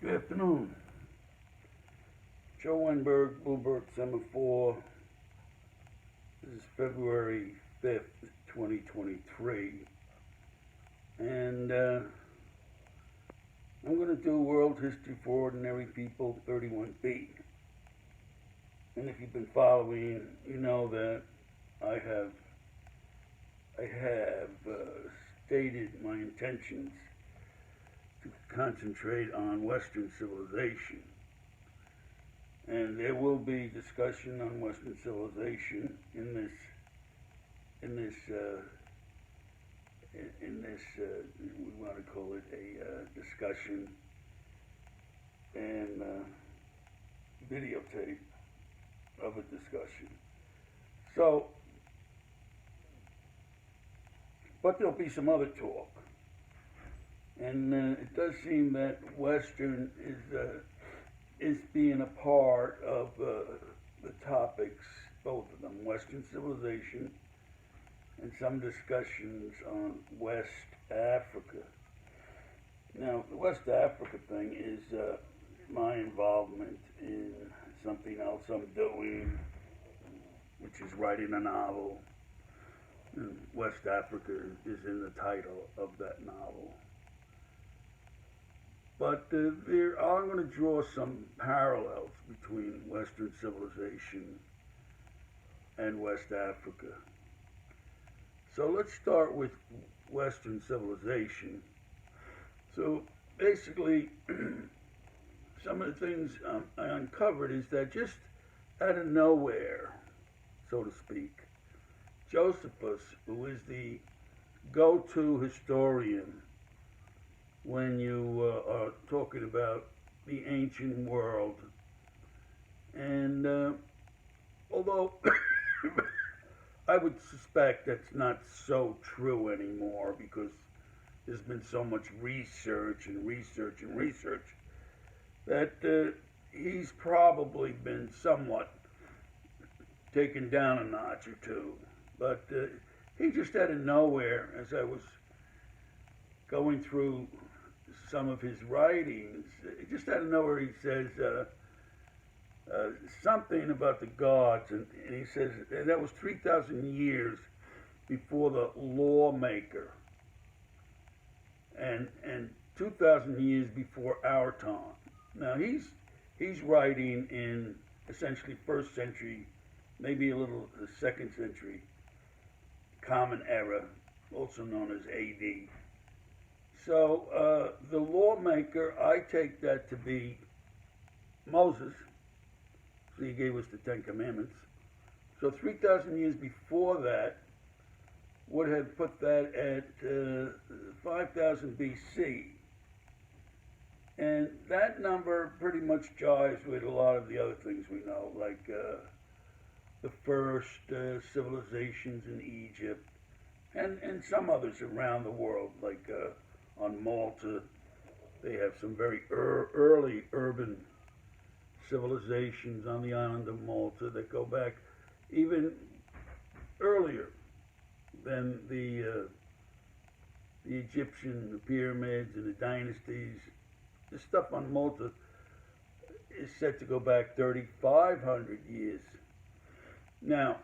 Good afternoon. Joe Wenberg, Bloomberg Semaphore. This is February 5th, 2023. And I'm going to do World History for Ordinary People 31B. And if you've been following, you know that I have stated my intentions to concentrate on Western civilization. And there will be discussion on Western civilization in this we want to call it a discussion and videotape of a discussion. So, but there'll be some other talk. And it does seem that Western is being a part of the topics, both of them, Western civilization and some discussions on West Africa. Now, the West Africa thing is my involvement in something else I'm doing, which is writing a novel. And West Africa is in the title of that novel. But I'm going to draw some parallels between Western civilization and West Africa. So let's start with Western civilization. So basically, some of the things I uncovered is that just out of nowhere, so to speak, Josephus, who is the go-to historian when you are talking about the ancient world. And although I would suspect that's not so true anymore because there's been so much research that he's probably been somewhat taken down a notch or two. But he just out of nowhere, as I was going through some of his writings, just out of nowhere he says something about the gods, and he says that was 3,000 years before the lawmaker, and 2,000 years before our time. Now he's writing in essentially first century, maybe a little second century, Common Era, also known as AD. So the lawmaker, I take that to be Moses. So he gave us the Ten Commandments. So 3,000 years before that would have put that at 5,000 BC. And that number pretty much jives with a lot of the other things we know, like the first civilizations in Egypt and some others around the world, like on Malta, they have some very early urban civilizations on the island of Malta that go back even earlier than the Egyptian, the pyramids and the dynasties. The stuff on Malta is said to go back 3,500 years. Now,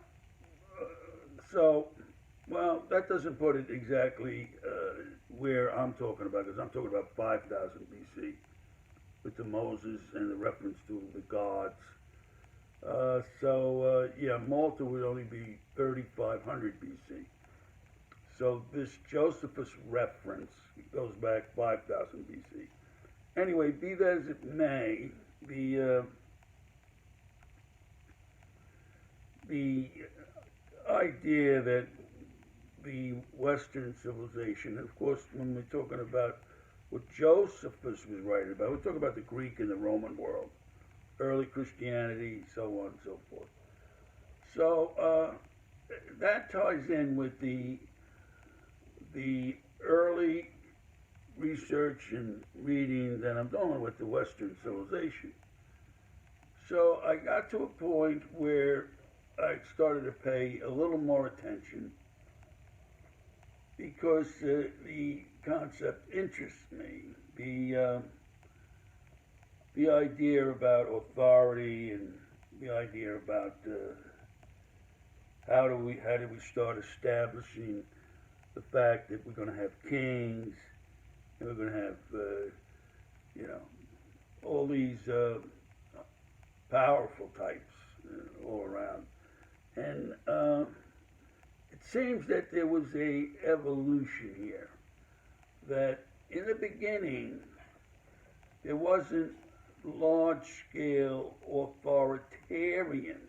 well, that doesn't put it exactly where I'm talking about, because I'm talking about 5,000 BC with the Moses and the reference to the gods. Yeah, Malta would only be 3,500 BC. So this Josephus reference goes back 5,000 BC. Anyway, be that as it may, the idea that the Western civilization, of course, when we're talking about what Josephus was writing about, we're talking about the Greek and the Roman world, early Christianity, so on and so forth. So that ties in with the early research and reading that I'm doing with the Western civilization. So I got to a point where I started to pay a little more attention because the concept interests me. the idea about authority and the idea about how do we start establishing the fact that we're going to have kings and we're going to have you know all these powerful types all around, and it seems that there was a evolution here. That in the beginning there wasn't large-scale authoritarian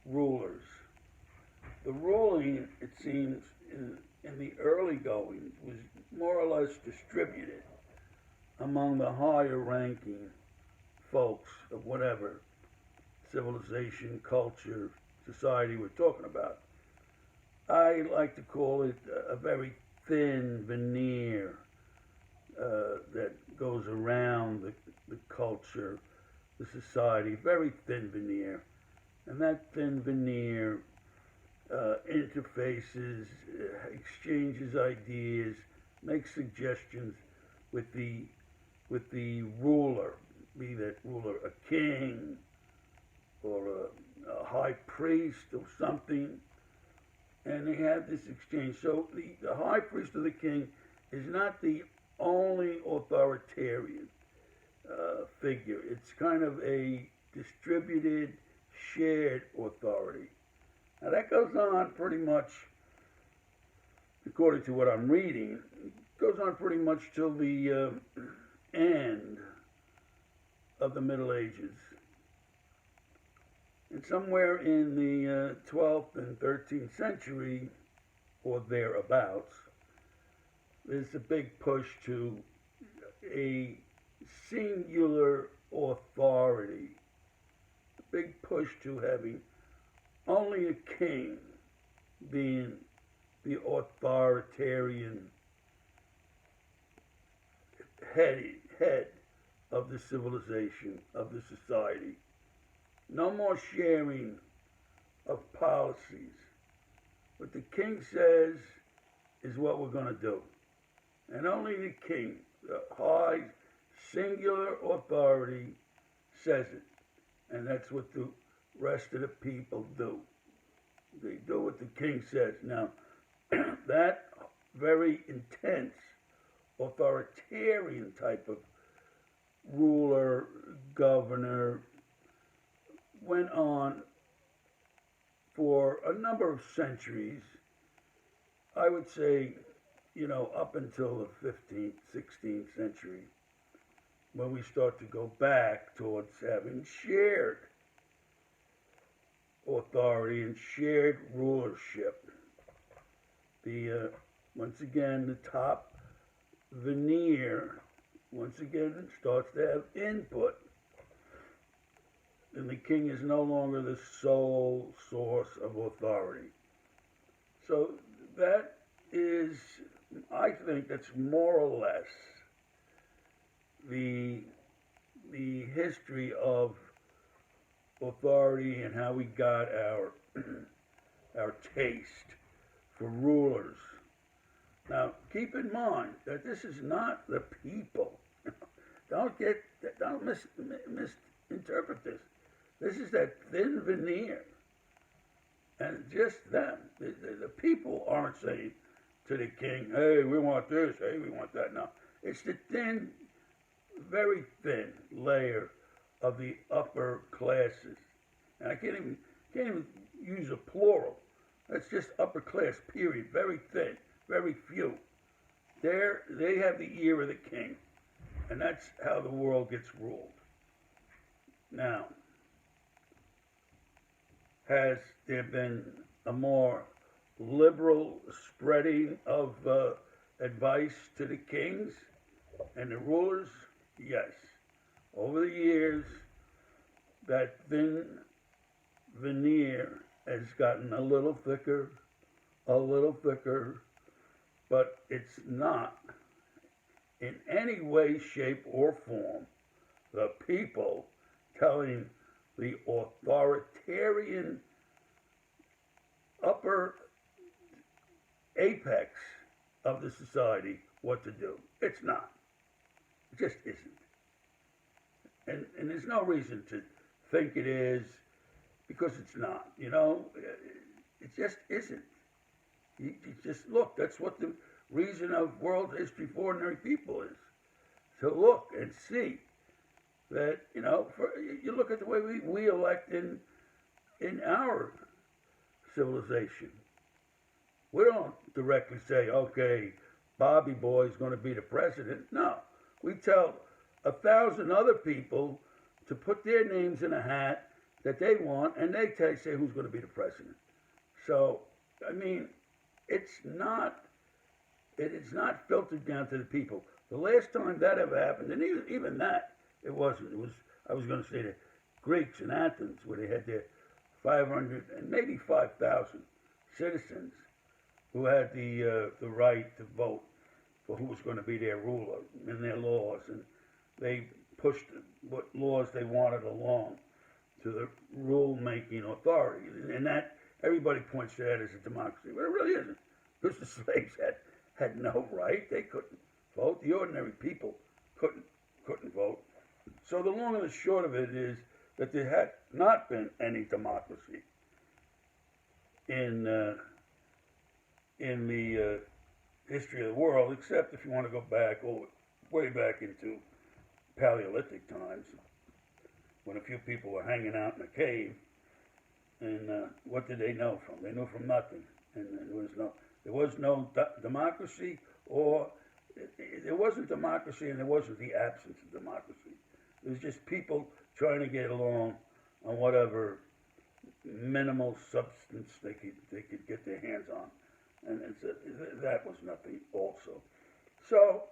rulers. The ruling, it seems, in the early goings was more or less distributed among the higher-ranking folks of whatever civilization, culture, society we're talking about. I like to call it a very thin veneer that goes around the culture, the society, very thin veneer. And that thin veneer interfaces, exchanges ideas, makes suggestions with the ruler, be that ruler a king or a high priest or something, and they have this exchange. So the high priest or the king is not the only authoritarian figure. It's kind of a distributed, shared authority. Now that goes on pretty much, according to what I'm reading, it goes on pretty much till the end of the Middle Ages. And somewhere in the 12th and 13th century, or thereabouts, there's a big push to a singular authority, a big push to having only a king being the authoritarian head of the civilization, of the society. No more sharing of policies. What the king says is what we're going to do. And only the king, the high singular authority, says it. And that's what the rest of the people do. They do what the king says. Now, that very intense authoritarian type of ruler, governor, went on for a number of centuries. I would say, up until the 15th, 16th century, when we start to go back towards having shared authority and shared rulership. Once again, the top veneer, once again, starts to have input. And the king is no longer the sole source of authority. So that is, I think that's more or less the history of authority and how we got our our taste for rulers. Now, keep in mind that this is not the people. Don't misinterpret this. This is that thin veneer, and just them. The people aren't saying to the king, "Hey, we want this. Hey, we want that." No, it's the thin, very thin layer of the upper classes. And I can't even use a plural. That's just upper class. Period. Very thin. Very few. They have the ear of the king, and that's how the world gets ruled. Now, has there been a more liberal spreading of advice to the kings and the rulers? Yes. Over the years, that thin veneer has gotten a little thicker, but it's not in any way, shape, or form the people telling the authoritarian upper apex of the society what to do. It's not. It just isn't. and there's no reason to think it is, because it's not. It just isn't. You just look. That's what the reason of world history for ordinary people is, to look and see that, you look at the way we elect in our civilization. We don't directly say, okay, Bobby Boy is going to be the president. No, we tell 1,000 other people to put their names in a hat that they want, and they say who's going to be the president. So, I mean, it is not filtered down to the people. The last time that ever happened, and even that, it wasn't. It was, I was going to say, the Greeks in Athens, where they had their 500 and maybe 5,000 citizens who had the right to vote for who was going to be their ruler and their laws, and they pushed what laws they wanted along to the rule-making authority, and that everybody points to that as a democracy, but it really isn't, because the slaves had no right. They couldn't vote. The ordinary people couldn't vote. So the long and the short of it is that there had not been any democracy in the history of the world, except if you want to go back, way back into Paleolithic times, when a few people were hanging out in a cave, and what did they know from? They knew from nothing, and there was no democracy, or there wasn't democracy, and there wasn't the absence of democracy. It was just people trying to get along on whatever minimal substance they could get their hands on, and that was nothing also. So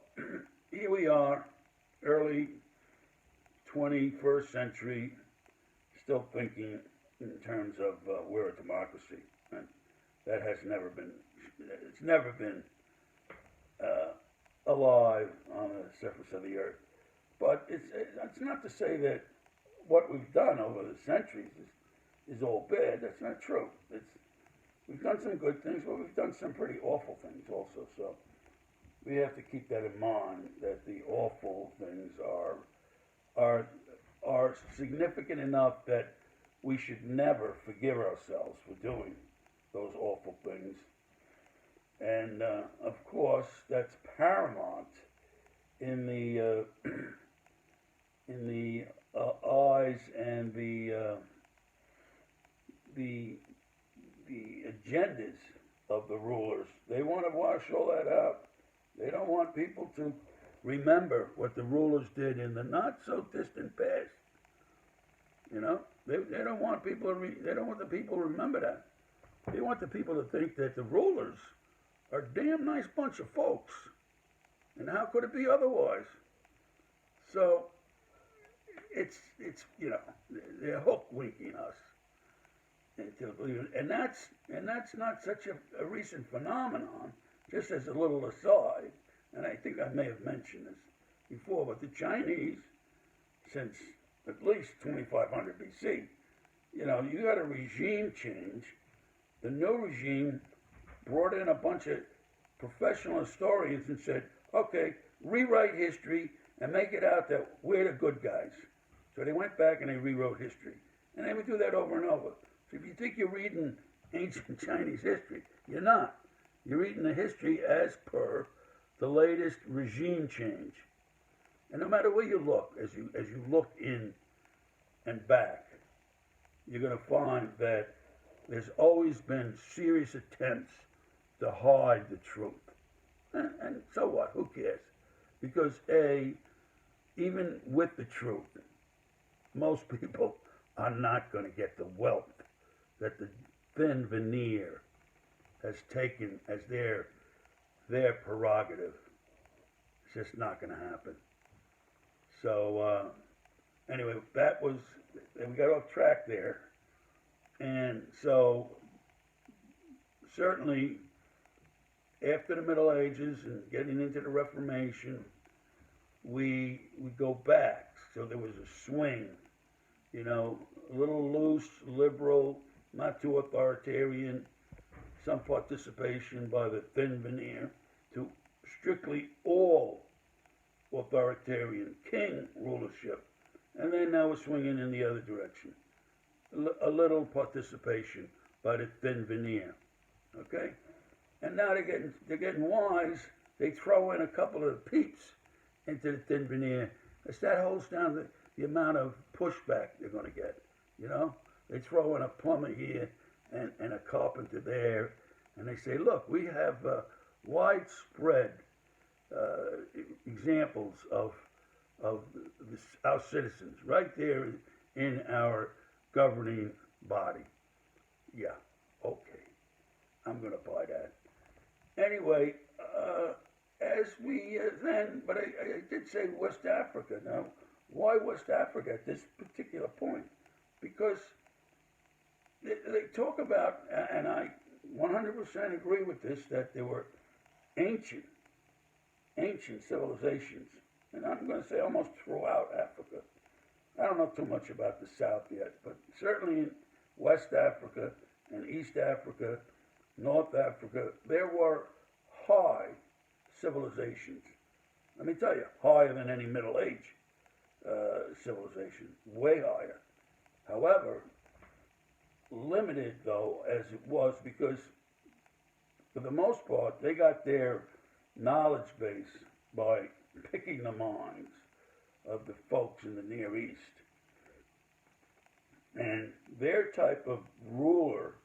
here we are, early 21st century, still thinking in terms of we're a democracy, and that has never been. It's never been alive on the surface of the earth. But it's not to say that what we've done over the centuries is all bad. That's not true. We've done some good things, but we've done some pretty awful things also. So we have to keep that in mind, that the awful things are significant enough that we should never forgive ourselves for doing those awful things. And of course, that's paramount in the eyes and the agendas of the rulers. They want to wash all that out. They don't want people to remember what the rulers did in the not so distant past. They don't want people they don't want the people to remember that. They want the people to think that the rulers are a damn nice bunch of folks. And how could it be otherwise? So it's they're hook-winking us into believing, and that's not such a recent phenomenon. Just as a little aside, and I think I may have mentioned this before, but the Chinese, since at least 2500 BC, you got a regime change. The new regime brought in a bunch of professional historians and said, okay, rewrite history and make it out that we're the good guys. So they went back and they rewrote history. And they would do that over and over. So if you think you're reading ancient Chinese history, you're not. You're reading the history as per the latest regime change. And no matter where you look, as you look in and back, you're going to find that there's always been serious attempts to hide the truth. And so what? Who cares? Because even with the truth, most people are not going to get the wealth that the thin veneer has taken as their prerogative. It's just not going to happen. So anyway, we got off track there. And so certainly after the Middle Ages and getting into the Reformation, we go back. So there was a swing, a little loose, liberal, not too authoritarian, some participation by the thin veneer, to strictly all authoritarian king rulership. And then now we're swinging in the other direction. A little participation by the thin veneer, okay? And now they're getting wise. They throw in a couple of peeps into the thin veneer. That holds down the amount of pushback they're going to get, you know? They throw in a plumber here and a carpenter there, and they say, look, we have widespread examples of our citizens right there in our governing body. Yeah, okay, I'm going to buy that. Anyway, as we then, but I did say West Africa. Now, why West Africa at this particular point? Because they talk about, and I 100% agree with this, that there were ancient civilizations, and I'm going to say almost throughout Africa. I don't know too much about the South yet, but certainly in West Africa and East Africa, North Africa, there were high civilizations. Let me tell you, higher than any Middle Age civilization, way higher. However, limited though as it was, because for the most part they got their knowledge base by picking the minds of the folks in the Near East. And their type of ruler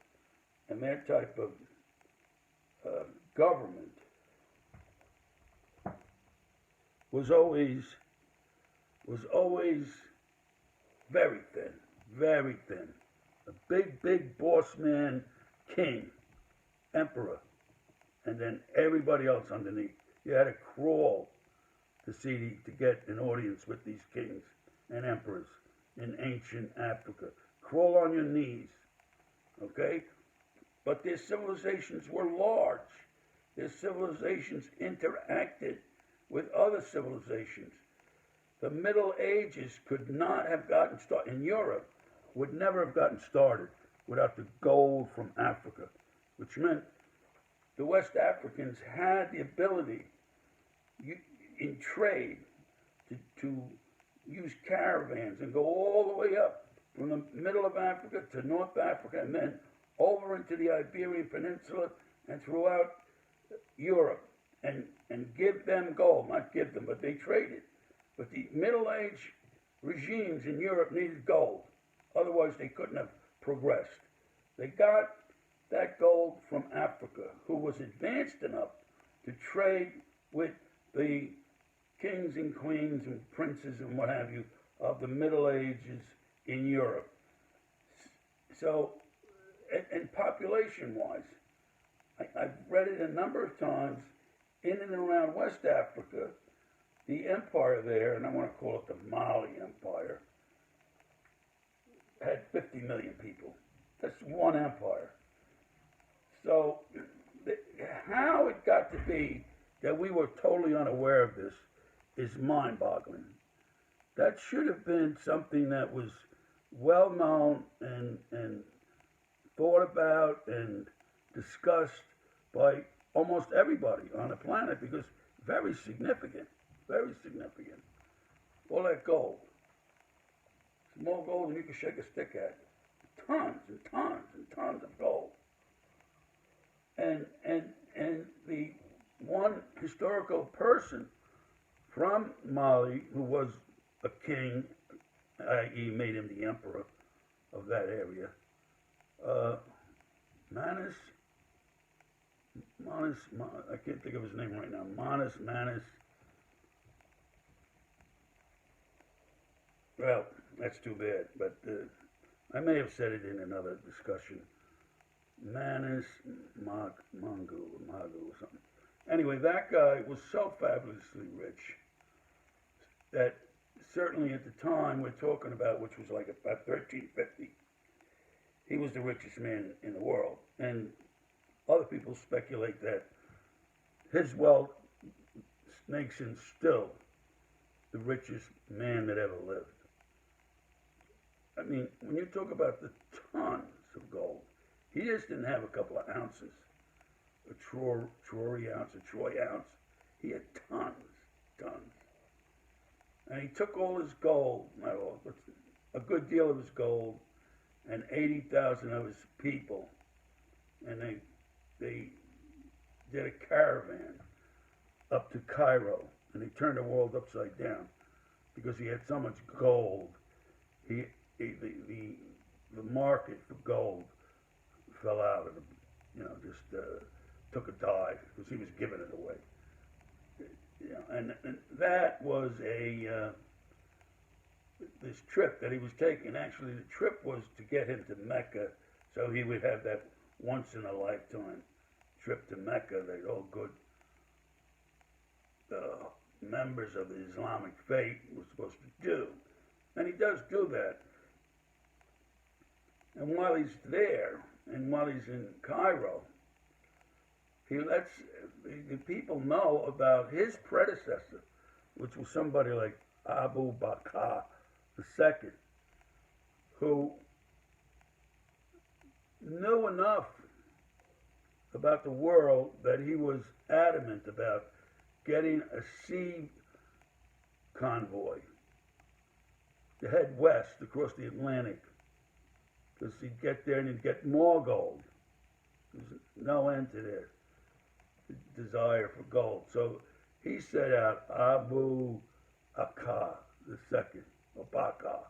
and their type of government was always very thin. A big boss man, king, emperor, and then everybody else underneath. You had to crawl to get an audience with these kings and emperors in ancient Africa. Crawl on your knees, okay? But their civilizations were large. Their civilizations interacted with other civilizations. The Middle Ages could not have gotten started, in Europe, would never have gotten started without the gold from Africa, which meant the West Africans had the ability in trade to use caravans and go all the way up from the middle of Africa to North Africa and then over into the Iberian Peninsula and throughout Europe and give them gold. Not give them, but they traded. But the Middle Age regimes in Europe needed gold. Otherwise, they couldn't have progressed. They got that gold from Africa, who was advanced enough to trade with the kings and queens and princes and what have you of the Middle Ages in Europe. So, and population-wise, I've read it a number of times, in and around West Africa, the empire there, and I want to call it the Mali Empire, had 50 million people. That's one empire. So how it got to be that we were totally unaware of this is mind-boggling. That should have been something that was well known and thought about and discussed by almost everybody on the planet, because very significant. All that gold. It's more gold than you can shake a stick at. Tons and tons and tons of gold. And the one historical person from Mali who was a king, i.e. made him the emperor of that area, I can't think of his name right now. Manus. Well, that's too bad, but I may have said it in another discussion. Manus Mangu or something. Anyway, that guy was so fabulously rich that certainly at the time we're talking about, which was like about 1350, he was the richest man in the world. And other people speculate that his wealth makes him still the richest man that ever lived. I mean, when you talk about the tons of gold, he just didn't have a couple of ounces, a Troy ounce. He had tons. And he took all his gold, not all, but a good deal of his gold, and 80,000 of his people, and they did a caravan up to Cairo, and he turned the world upside down because he had so much gold. The market for gold fell out of just took a dive because he was giving it away. And that was this trip that he was taking. Actually, the trip was to get him to Mecca, so he would have that once in a lifetime trip to Mecca that all good members of the Islamic faith were supposed to do. And he does do that. And while he's there, and while he's in Cairo, he lets the people know about his predecessor, which was somebody like Abu Bakr II, who knew enough about the world that he was adamant about getting a sea convoy to head west across the Atlantic, because he'd get there and he'd get more gold. There's no end to their desire for gold. So he set out Abu Bakr II, or Bakr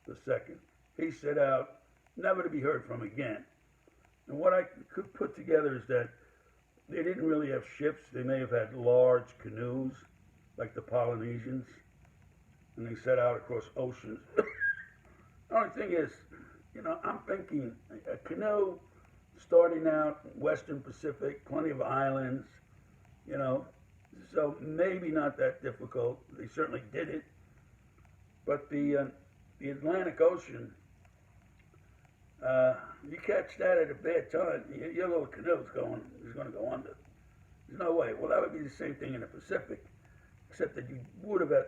II. He set out never to be heard from again. And what I could put together is that they didn't really have ships. They may have had large canoes, like the Polynesians, and they set out across oceans. The only thing is, I'm thinking a canoe starting out Western Pacific, plenty of islands, so maybe not that difficult. They certainly did it. But the Atlantic Ocean, you catch that at a bad time, your little canoe is going to go under. There's no way. Well, that would be the same thing in the Pacific, except that you would have had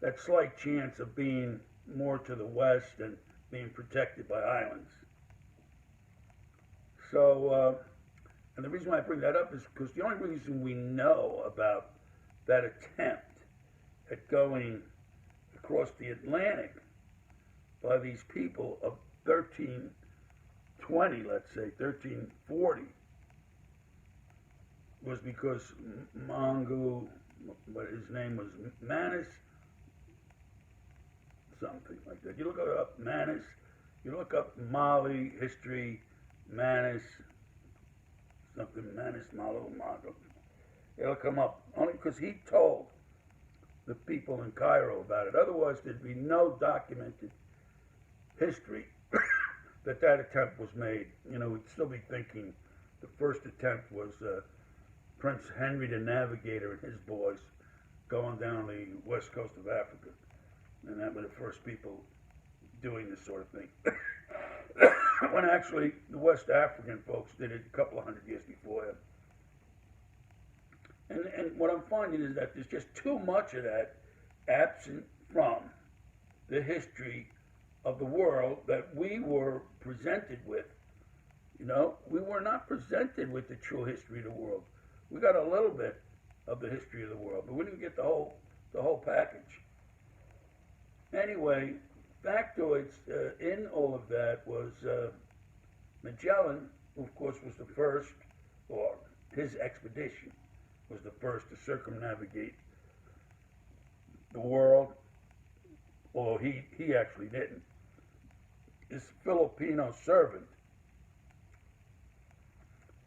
that slight chance of being more to the west and being protected by islands. So, and the reason why I bring that up is because the only reason we know about that attempt at going across the Atlantic by these people of 1320, let's say, 1340, was because Mongu, what his name was, Manus, something like that. You look up Manus, you look up Mali history, Manus, something, Manus Malo Mago. It'll come up only because he told the people in Cairo about it. Otherwise, there'd be no documented history that attempt was made. We'd still be thinking the first attempt was Prince Henry the Navigator and his boys going down the west coast of Africa. And that were the first people doing this sort of thing. When actually the West African folks did it a couple of hundred years before him. And what I'm finding is that there's just too much of that absent from the history of the world that we were presented with. We were not presented with the true history of the world. We got a little bit of the history of the world, but we didn't get the whole package. Anyway, factoids in all of that was Magellan, who of course was the first, or his expedition was the first to circumnavigate the world, although he actually didn't. His Filipino servant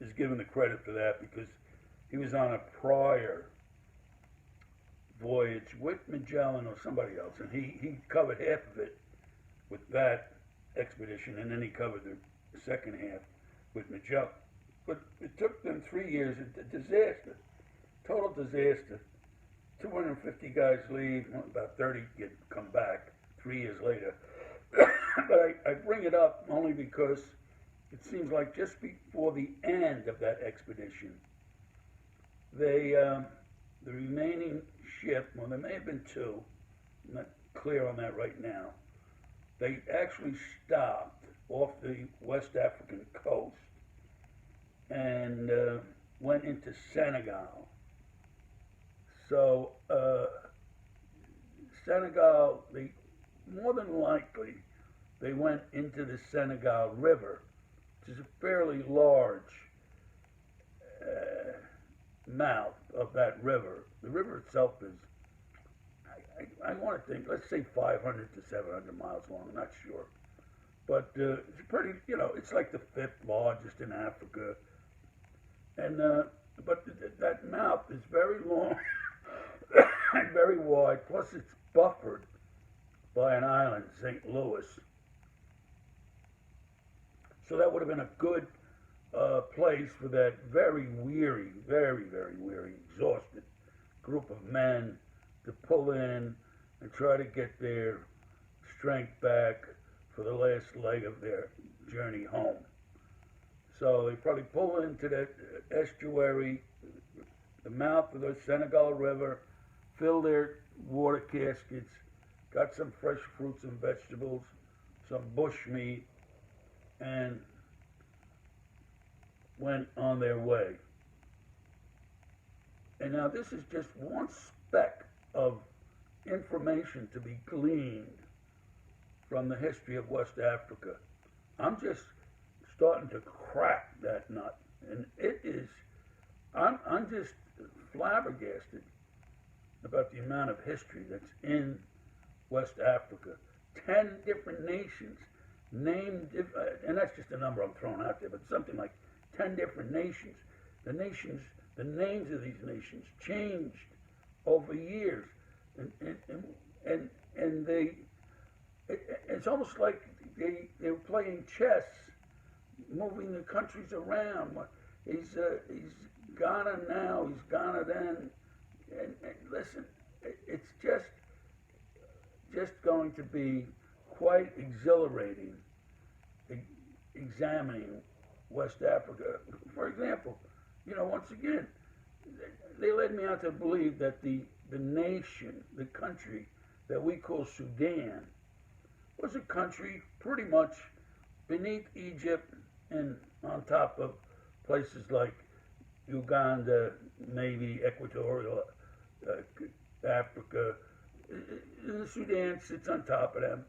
is given the credit for that because he was on a prior voyage with Magellan or somebody else, and he covered half of it with that expedition, and then he covered the second half with Magellan. But it took them 3 years. A disaster, total disaster. 250 guys leave, about 30 come back 3 years later. But I bring it up only because it seems like just before the end of that expedition, the remaining ship, well, there may have been two, I'm not clear on that right now, they actually stopped off the West African coast and went into Senegal. So Senegal, they more than likely they went into the Senegal River, which is a fairly large mouth of that river. The river itself is, I want to think, let's say 500 to 700 miles long. I'm not sure, but it's pretty. It's like the fifth largest in Africa, and but that mouth is very long and very wide. Plus, it's buffered by an island, St. Louis. So that would have been a good place for that very weary, very, very weary, exhausted group of men to pull in and try to get their strength back for the last leg of their journey home. So they probably pull into that estuary, the mouth of the Senegal River, fill their water caskets, got some fresh fruits and vegetables, some bush meat, and went on their way. And now this is just one speck of information to be gleaned from the history of West Africa. I'm just starting to crack that nut, and it is, I'm just flabbergasted about the amount of history that's in West Africa. 10 different nations named, and that's just a number I'm throwing out there, but something like 10 different nations. The names of these nations changed over years, and it's almost like they were playing chess, moving the countries around. He's Ghana now, he's Ghana then, and listen, it's just going to be quite exhilarating examining West Africa. For example, once again, they led me out to believe that the nation, the country that we call Sudan, was a country pretty much beneath Egypt and on top of places like Uganda, maybe Equatorial Africa. The Sudan sits on top of them.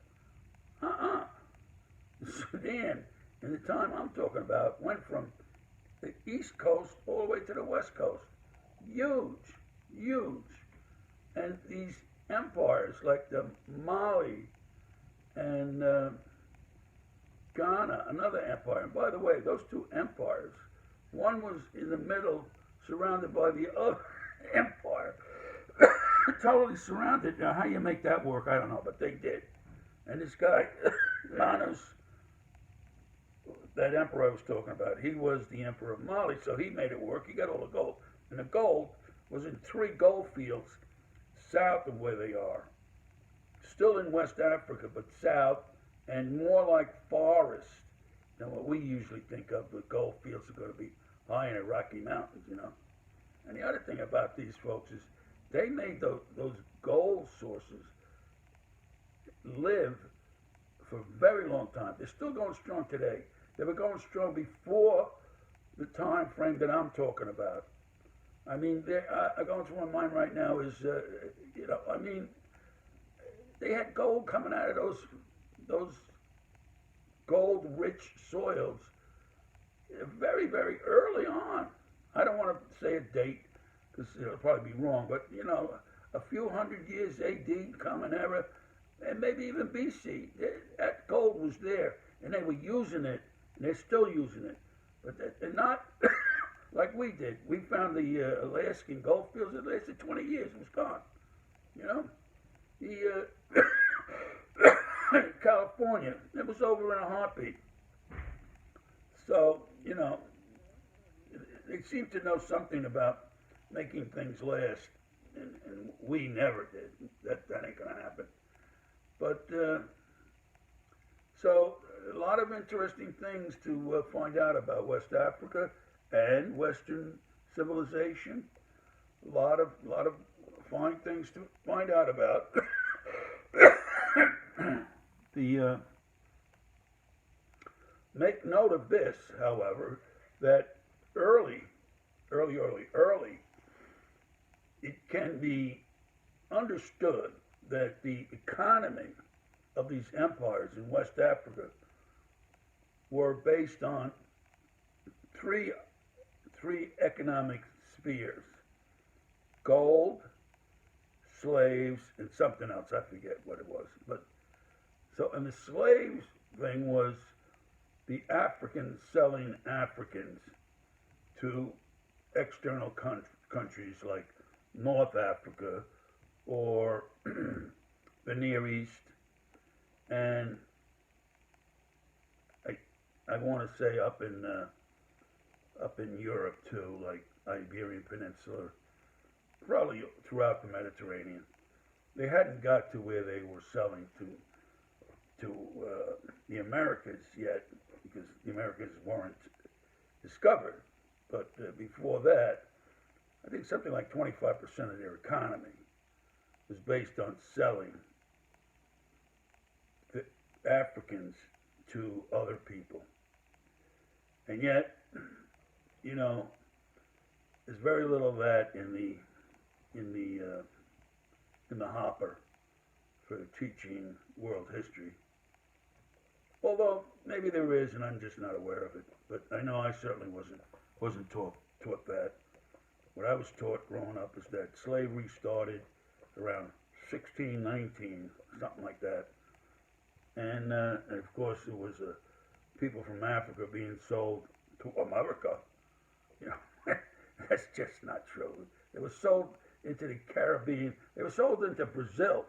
The Sudan, in the time I'm talking about, went from the East Coast all the way to the West Coast. Huge, huge. And these empires like the Mali and Ghana, another empire. And by the way, those two empires, one was in the middle, surrounded by the other empire. Totally surrounded. Now, how you make that work, I don't know, but they did. And this guy, Manus, that emperor I was talking about, he was the emperor of Mali, so he made it work. He got all the gold. And the gold was in 3 gold fields south of where they are. Still in West Africa, but south, and more like forest than what we usually think of. The gold fields are going to be high in the Rocky Mountains, And the other thing about these folks is they made those gold sources live for a very long time. They're still going strong today. They were going strong before the time frame that I'm talking about. I mean, going through my mind right now is, they had gold coming out of those gold-rich soils very, very early on. I don't want to say a date because it'll probably be wrong, but a few hundred years AD, Common Era, and maybe even BC. That gold was there, and they were using it, and they're still using it, but they're not like we did. We found the Alaskan gold fields. It lasted 20 years. It was gone. The California, it was over in a heartbeat. So, they seem to know something about making things last, and we never did. That ain't gonna happen. But so a lot of interesting things to find out about West Africa and Western civilization. A lot of fine things to find out about. Make note of this, however, that early, it can be understood that the economy of these empires in West Africa were based on three economic spheres: gold, slaves, and something else. I forget what it was. But so, and the slaves thing was the Africans selling Africans to external countries like North Africa or the Near East, and I want to say up in Europe too, like Iberian Peninsula, probably throughout the Mediterranean. They hadn't got to where they were selling to the Americas yet, because the Americas weren't discovered. But before that, I think something like 25% of their economy was based on selling the Africans to other people. And yet, you know, there's very little of that in the hopper for teaching world history. Although maybe there is, and I'm just not aware of it. But I know I certainly wasn't taught that. What I was taught growing up is that slavery started around 1619, something like that, and of course it was people from Africa being sold to America. You know, that's just not true. They were sold into the Caribbean. They were sold into Brazil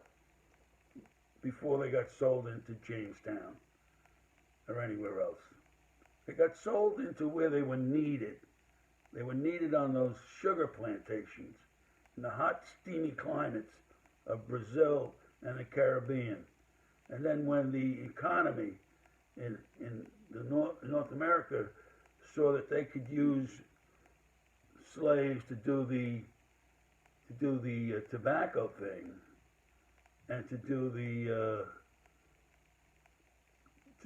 before they got sold into Jamestown or anywhere else. They got sold into where they were needed. They were needed on those sugar plantations in the hot, steamy climates of Brazil and the Caribbean. And then when the economy in the North America saw that they could use slaves to do the tobacco thing and to do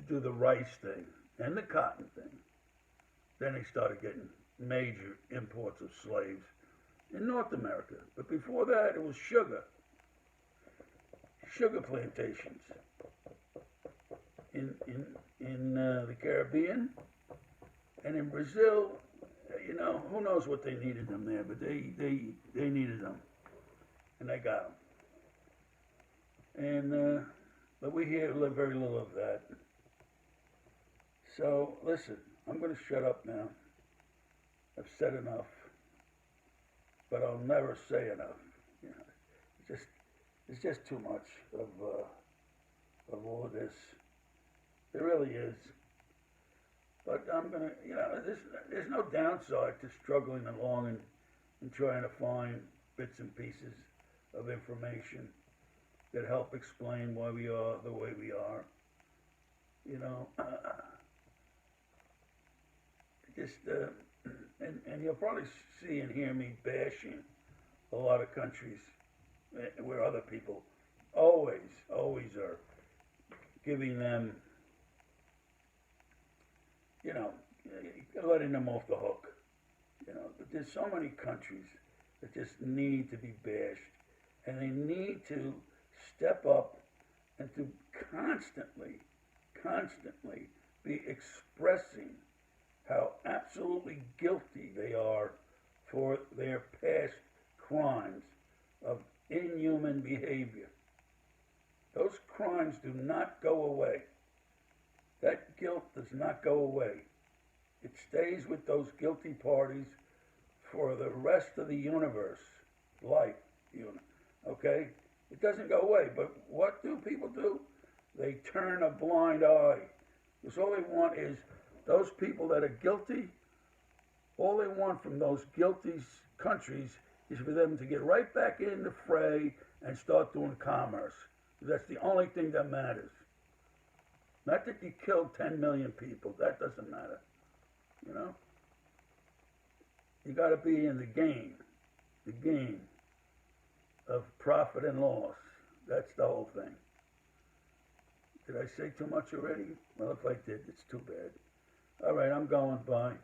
the rice thing and the cotton thing, then they started getting major imports of slaves in North America. But before that, it was sugar plantations in the Caribbean and in Brazil. You know, who knows what they needed them there, but they needed them, and they got them. And but we hear very little of that. So listen, I'm going to shut up now. I've said enough, but I'll never say enough. You know, it's just too much of all of this. It really is. But I'm gonna, you know, there's no downside to struggling along and trying to find bits and pieces of information that help explain why we are the way we are. You know, just and you'll probably see and hear me bashing a lot of countries where other people always are giving them, you know, letting them off the hook. You know, but there's so many countries that just need to be bashed, and they need to step up and to constantly be expressing how absolutely guilty they are for their past crimes of inhuman behavior. Those crimes do not go away. That guilt does not go away. It stays with those guilty parties for the rest of the universe, life, okay? It doesn't go away, but what do people do? They turn a blind eye. Because all they want is those people that are guilty, all they want from those guilty countries is for them to get right back in the fray and start doing commerce. That's the only thing that matters. Not that you killed 10 million people. That doesn't matter. You know? You got to be in the game of profit and loss. That's the whole thing. Did I say too much already? Well, if I did, it's too bad. All right, I'm going. Bye.